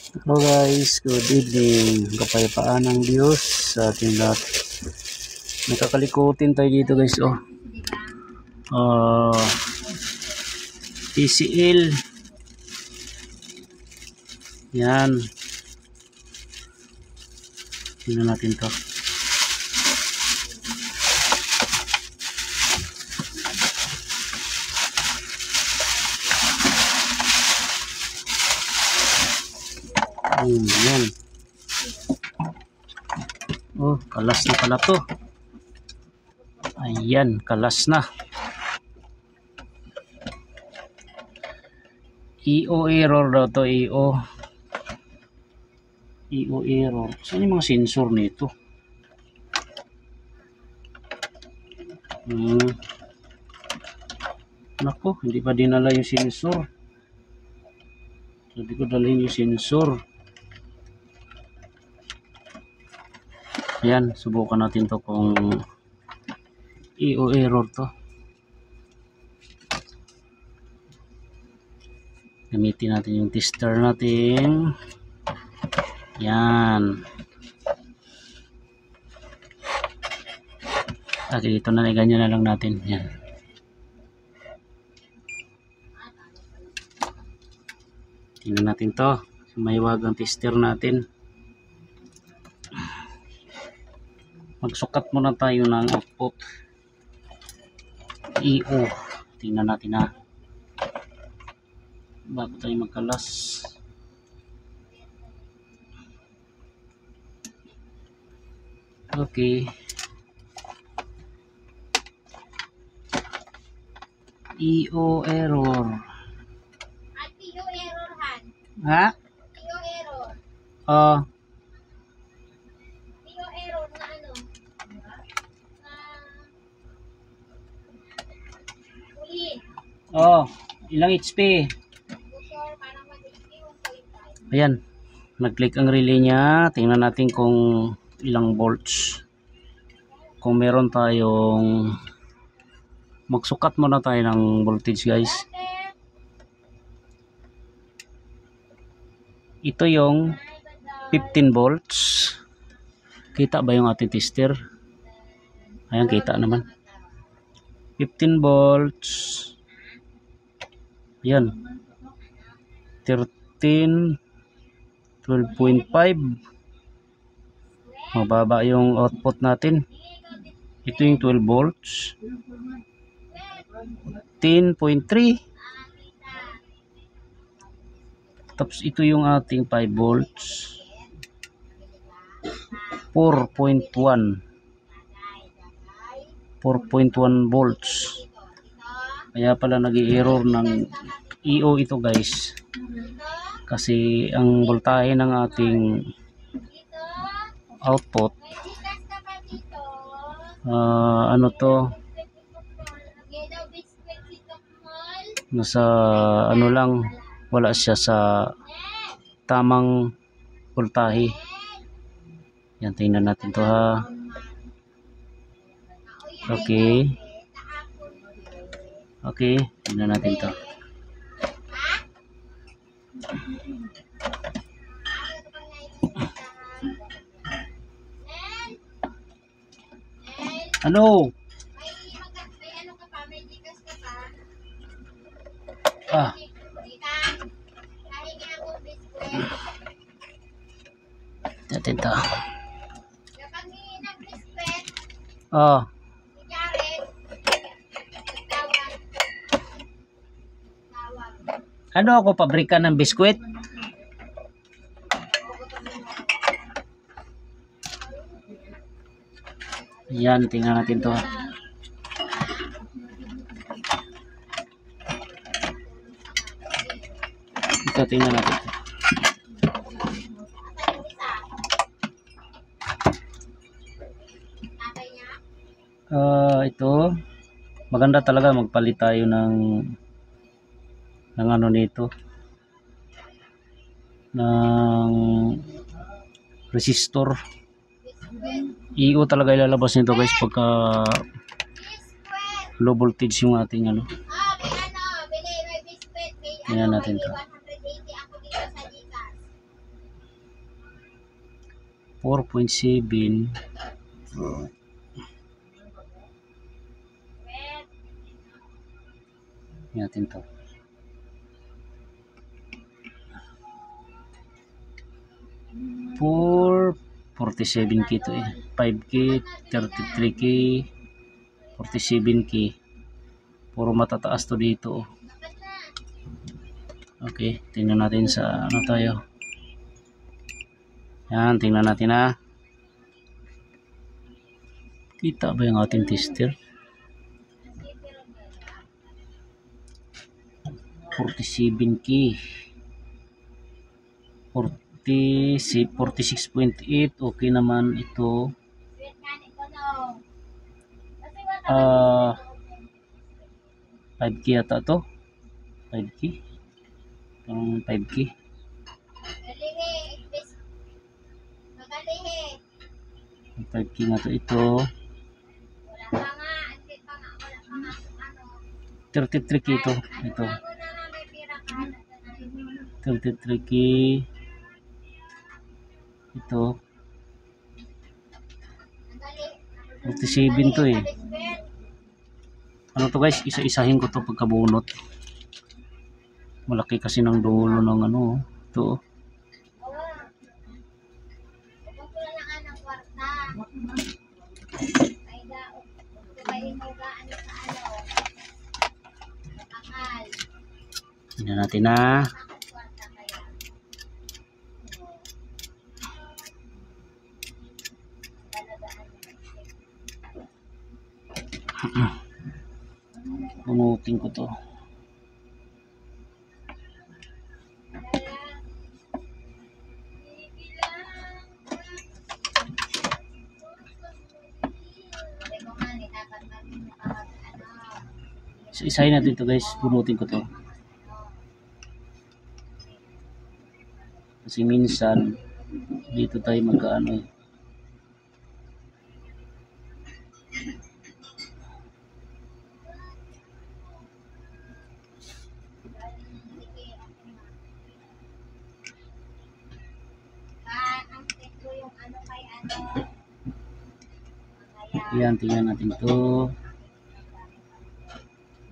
Hello guys, good evening. Kapayapaan ng Diyos sa ating lahat. Nakakalikutin tayo dito guys. TCL. Yan. Tingnan natin to. Yan. Kalas na pala to. Ayan, kalas na. EO error daw to, EO error. Saan yung mga sensor nito? Nako, hindi pa dinala yung sensor. Sabi ko dalhin yung sensor. Ayan, subukan natin to kung EO error to. Gamitin natin yung tester natin. Yan. Dito na, ganyan na lang natin. Yan. Tingnan natin to. Sumaywag ang tester natin. Magsukat muna tayo ng output. EO. Tingnan natin ha. Bago tayo magkalas. Okay. EO error. EO error han. Ha? EO error. EO error na ano? Uli. Ilang HP? Parang 1.5. Ayan. Nag-click ang relay niya. Tingnan natin kung ilang volts. Kung meron tayong magsukat muna tayo ng voltage guys. Ito yung 15 volts. Kita ba yung ating tester? Ayan, kita naman. 15 volts. Ayan. 13, 12.5. Mababa yung output natin. Ito yung 12 volts. 10.3. Tapos ito yung ating 5 volts. 4.1. 4.1 volts. Kaya pala nag-i-error ng EO ito guys. Kasi ang voltahe ng ating output ano to, nasa ano lang, wala siya sa tamang voltahe. Yan, tingnan natin to ha. Okay, tingnan natin to. Ano? May ano ka pa? May Gcash ka pa? Ah. Kahingi ako biskwit. Natin to. Kapag hingi ng biskwit, si Jared, tawag. Ano ako, pabrika ng biskwit? Yan, tingnan natin to. Ito, tingnan natin to. Ito, maganda talaga magpalit tayo ng ano nito, ng resistor. EO talaga ilalabas nito guys pagka low voltage yung ating ano. Tingnan natin to. 180 ako dito sa Gcash. 4.7. Natin to. 47K to eh. 5K, 33K, 47K. Puro matataas to dito. Okay, tingnan natin sa ano tayo. Yan, tingnan natin ha. Kita ba yung ating tester? 47K. 46.8. Okay naman ito. 5K yata to. 5K. 5K. 5K nga to ito. 33K ito. Ito. 33K. Ito. 47 to eh. Ano to guys? Isa-isahin ko to pagkabunot. Malaki kasi ng dulo ng ano. Ito. Tingnan natin na. Bunutin ko to. So, isahin natin to guys. Bunutin ko to. Kasi minsan dito tayo magkaano eh. Yan, tingnan natin to.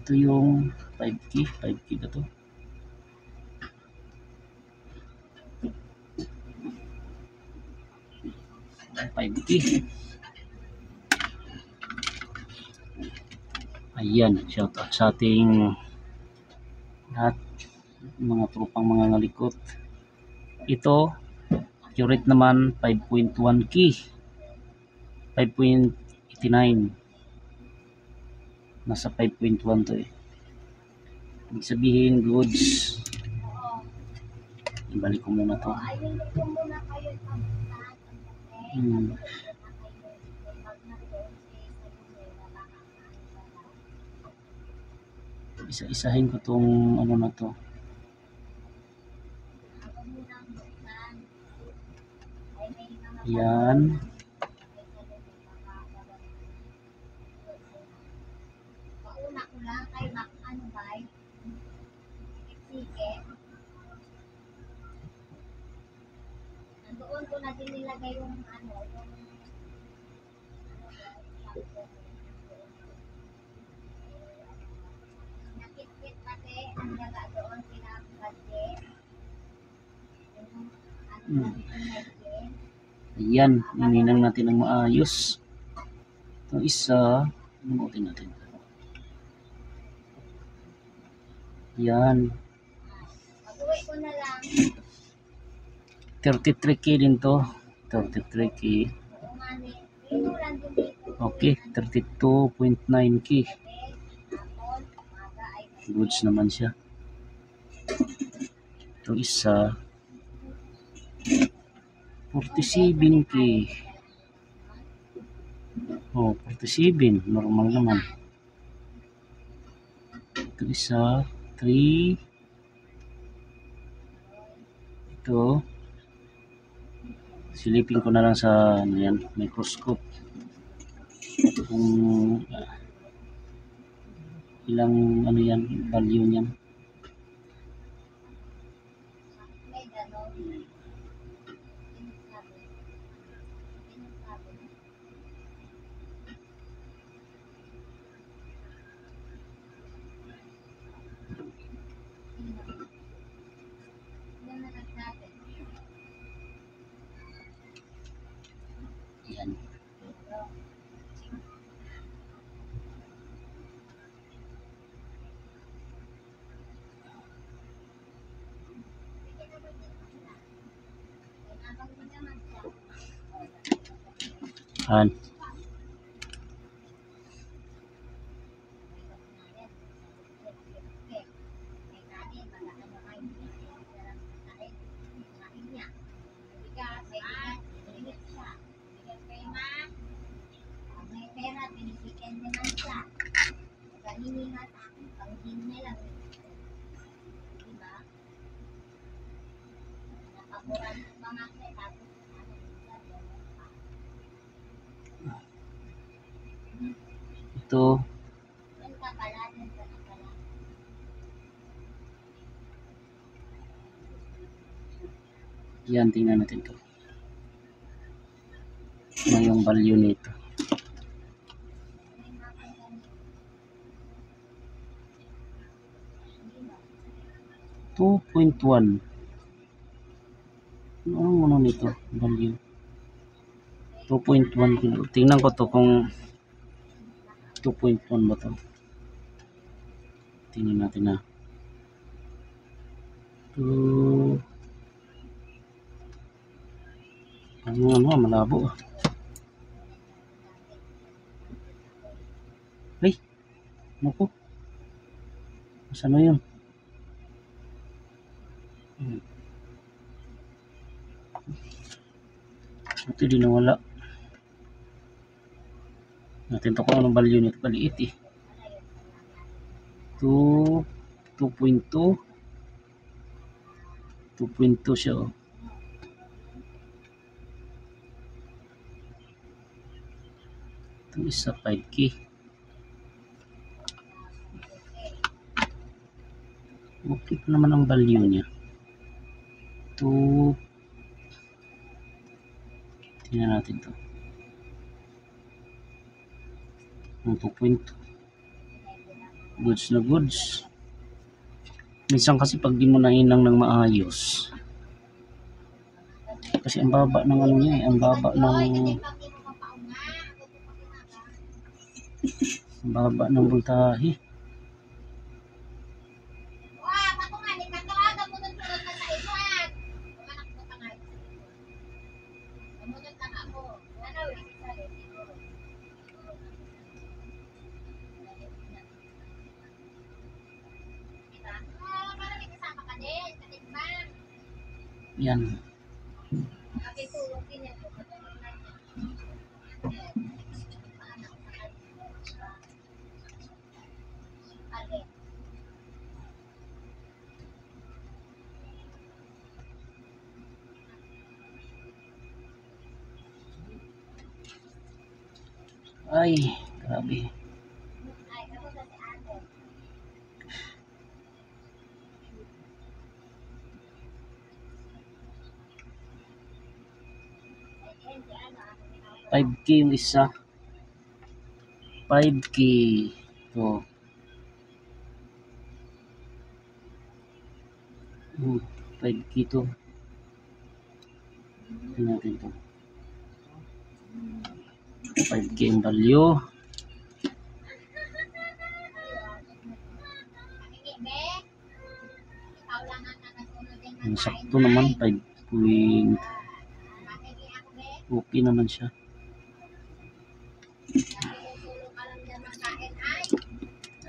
Ito yung 5K. 5K na to. Ayan, shout out sa ating lahat mga tropang mga ngalikot. Ito accurate naman 5.1K, 5.89, nasa 5.1 to eh. Ibig sabihin goods. Ibalik ko muna to. Isa-isahin ko tong ano na to. Yan. Pauna ko lang kay ano ba? Sige. Nandoon ko na din nilagay yung ano, yung nakit-kit kasi ang daga doon pinaka-budget. Ayan, ininang natin ng maayos. Itong isa, inuutin natin. Yan. Pag-uwi ko na lang. 33K din to. 33K. Okay, 32.9K. Goods naman siya. Itong isa, 47K. Oh, 47. Normal naman. Ito isa, 3. Ito. Silipin ko na lang sa ano yan, microscope. Kung ilang ano yan, value niyan. Yan. May pera, binibigyan naman siya. Ganini nga sa akin, pang-gym na lang. Diba? Napaguran ng mga siya, tapos Ito. doon ka pala, doon ka na pala. Yan, tingnan natin to. Ano yung value nito? 2.1. Ano nito? Value. 2.1 kilo. Tingnan ko to kung 2.1 ba to. Tingnan natin na. 2. Ano, malabo. Ay, naku. Saan na yun? Ito di nawala. Natin to kung anong value nito. Kaliit eh. 2.2. 2.2 siya oh. Ito isa 5K. Okay pa naman ang value niya. 2. Tingnan natin to. Ang 2.2. Goods na goods. Minsan kasi pag di mo nainang ng maayos. Kasi ang baba ng ano niya eh. Ang baba ng voltahe. Yan. Ay, grabe. $5K yung isa. 5K. Ito. 5K to. Tingnan natin to. 5K yung value. Ang sakto naman 5 point. Okay naman siya.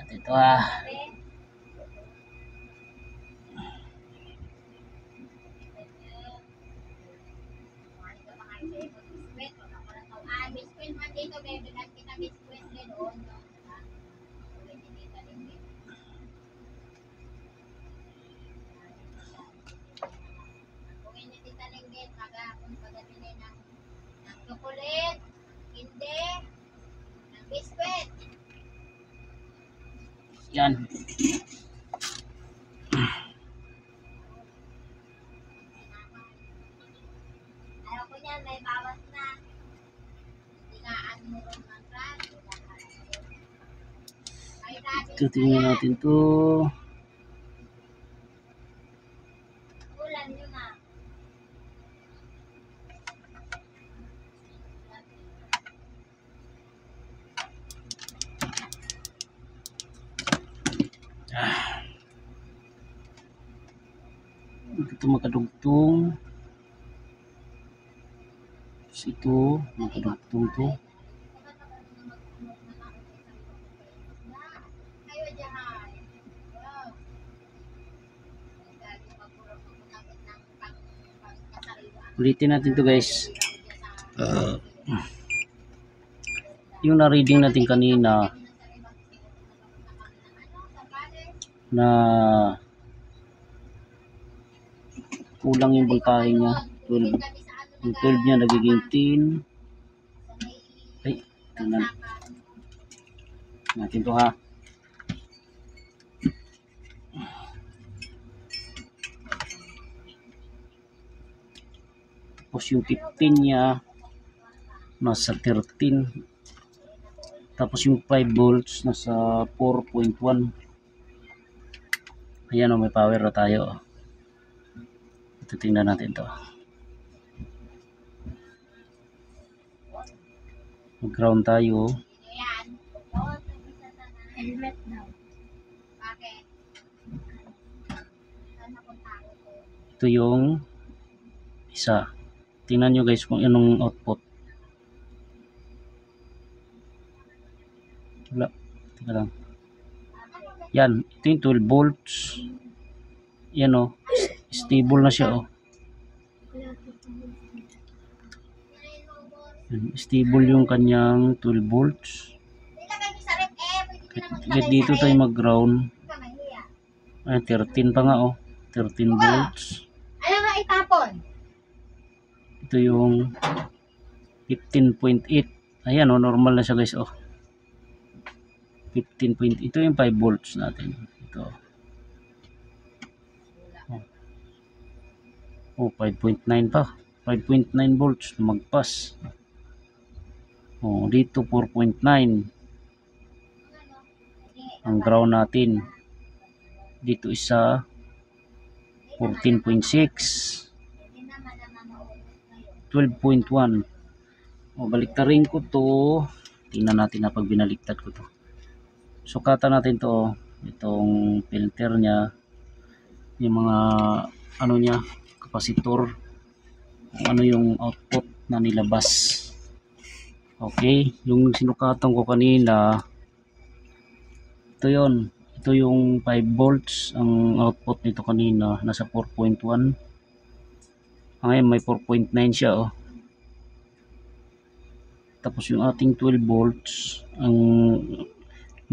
At ito chocolate, hindi, ng biskwit. yan. Ayaw ko niyan, may bawas na. Tinaan mo rin ng brand. Ito tingnan natin to. Ulan nyo na. Ito makadugtong. ito, nakadugtong to. Ulitin natin to guys. Yung na-reading natin kanina na kulang yung voltahe niya, 12. Yung 12 niya nagiging 10. Ay, tingnan natin to ha. Tapos yung 15 niya nasa 13. Tapos yung 5 volts nasa 4.1. Ayan o, may power na tayo. Ito, tingnan natin to. Mag-ground tayo. Helmet daw. Bakit? Ito yung isa. Tingnan nyo guys kung anong output. Wala. Tika lang. Yan. Ito yung 12 volts. Yan o. Stable na siya o. Yan. Stable yung kanyang 12 volts. Kahit dito tayo mag-ground. Ay, 13 pa nga o. 13 volts. Alam nga itapon. Ito yung 15.8. Ayan o, normal na siya guys o. 15.8. Ito yung 5 volts natin. Ito. Oh, 5.9 pa. 5.9 volts. Lumagpas. Oh, dito 4.9. Ang ground natin. Dito isa 14.6. 12.1. O, baliktarin ko to. Tingnan natin na pag binaliktad ko to. Sukatan natin to. Itong filter niya. Yung mga ano niya, kapasitor. Kung ano yung output na nilabas. Okay. Yung sinukatan ko kanina. Ito yun. Ito yung 5 volts. Ang output nito kanina. Nasa 4.1. Ngayon may 4.9 siya oh. Tapos yung ating 12 volts ang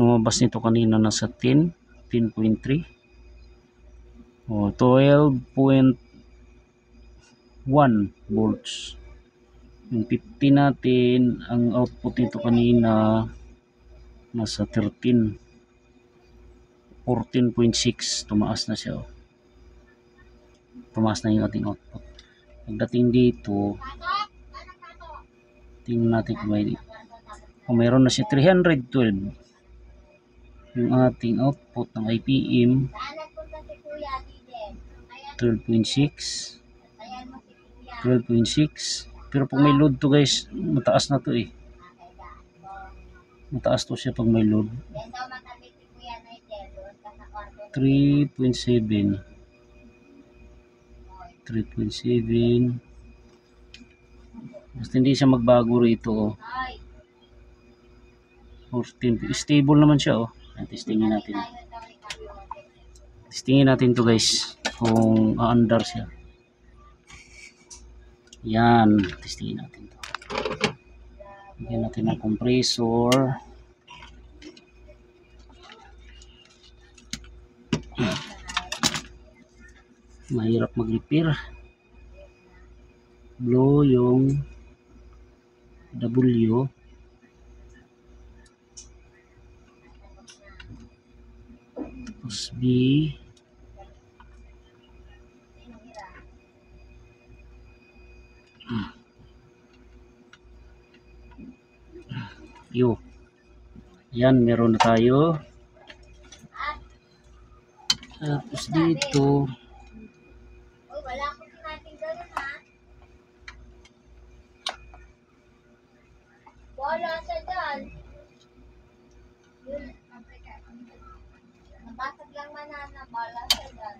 lumabas nito kanina nasa 10, 10.3. Oh, 12.1 volts. Yung 50 natin, ang output nito kanina nasa 13. 14.6, tumaas na siya oh. Tumaas na yung ating output. Pagdating dito, tingnan natin kung mayroon na siya 312 yung ating output ng IPM 12.6 12.6. Pero pag may load to guys, mataas na to eh. Mataas to siya pag may load. 3.7 3.7. Basta hindi siya magbago rito oh. 14. Stable naman siya oh. Testingin natin. Testingin natin to guys kung aandar siya. Yan, testingin natin to. Bigyan natin ng compressor. Mahirap mag-repair. Blow yung W. Tapos B. U. Yan, meron na tayo. Tapos dito. Wala ko natin gano'n ha. Wala sa dyan. Yun, nabasag lang manana, wala sa dyan.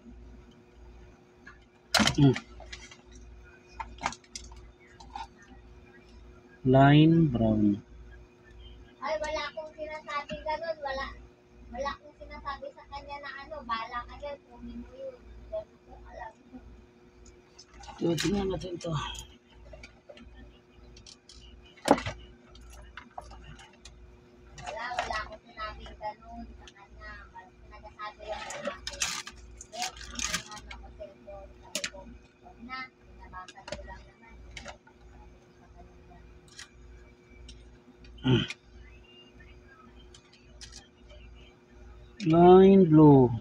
Line brown. Ay, wala akong sinasabi ganun. Wala akong sinasabi sa kanya na ano, bahala ka dyan, kunin mo yun. Ganun ko alam. So, tingnan natin to. Wala akong sinabing ganun sa kanya. Nagsasabi lang sa akin. Eh, ano ako cellphone. Sabi ko, huwag na. Pinabasa ko lang naman. Line blue.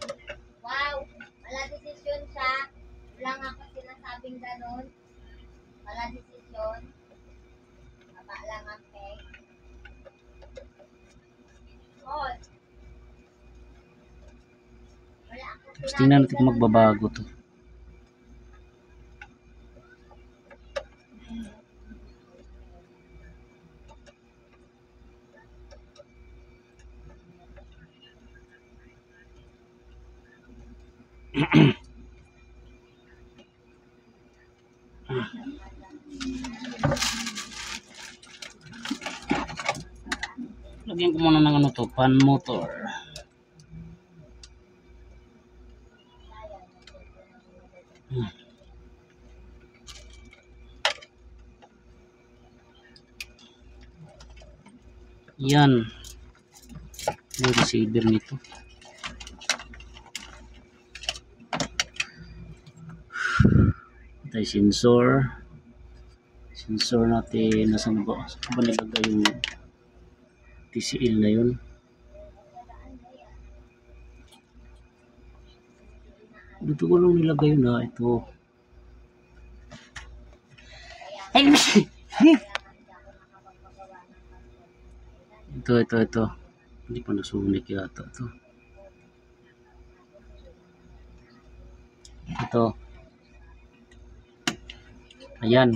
Wow! Wala desisyon siya. Wala nga ako sinasabing ganun. Wala desisyon. Baba lang ang peg. Oh. Wala akong Tapos tingnan natin kung ganun. magbabago to. Lagyan ko muna ng ano to, fan motor. Yan. Yung receiver nito. Ito yung sensor. Sensor natin. Nasaan ba? Saan ba nilagay yung TCL na yun? Dito ko lang nilagay yun ha. Ito. Ito. Hindi pa nasunik yata ito. Ito. Ayan.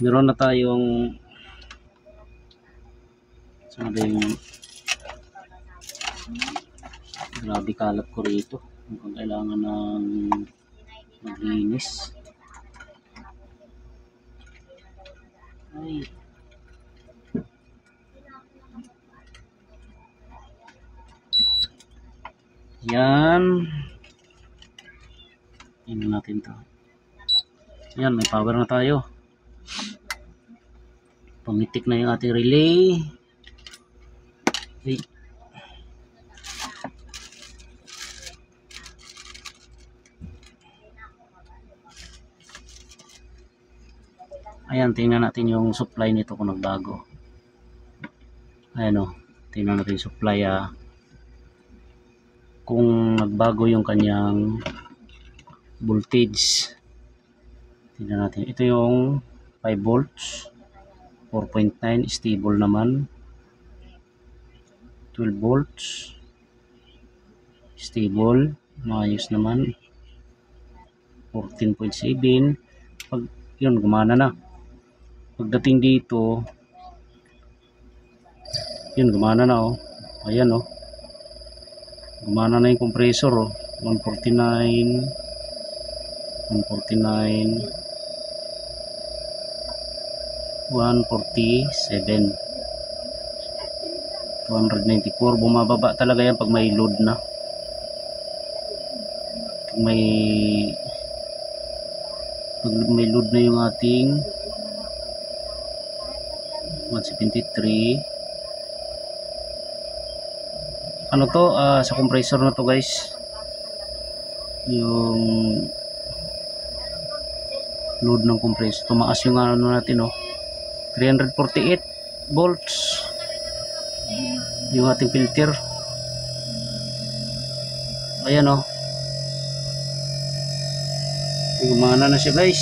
Meron na tayong saan ba yung grabe kalat ko rito. Mukhang kailangan ng maglinis. Ay. Yan. Tingnan natin to. Yan, may power na tayo. Pumitik na yung ating relay. Ay. Ayan, tingnan natin yung supply nito kung nagbago. Ayan o, tingnan natin yung supply kung nagbago yung kanyang voltage. Tingnan natin. Ito yung 5 volts, 4.9 stable naman. 12 volts stable, maayos naman. 14.7. Pag yun, gumana na. Pagdating dito, yun, gumana na oh. Ayan oh. Gumana na yung compressor oh. 149, 147, 294. Bumababa talaga yan pag may load na. Pag may load na yung ating 173. Ano to, sa compressor na to guys, yung load ng compressor, tumaas yung ano natin 348 volts yung ating filter. Ayan gumana na siya guys.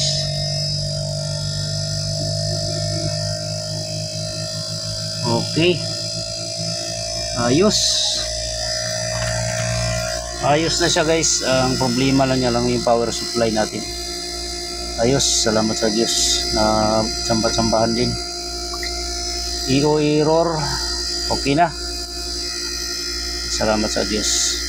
Okay, ayos na siya guys. Ang problema lang niya lang yung power supply natin. Ayos, salamat sa Diyos na sambahan din. Error, okay na. Salamat sa Diyos.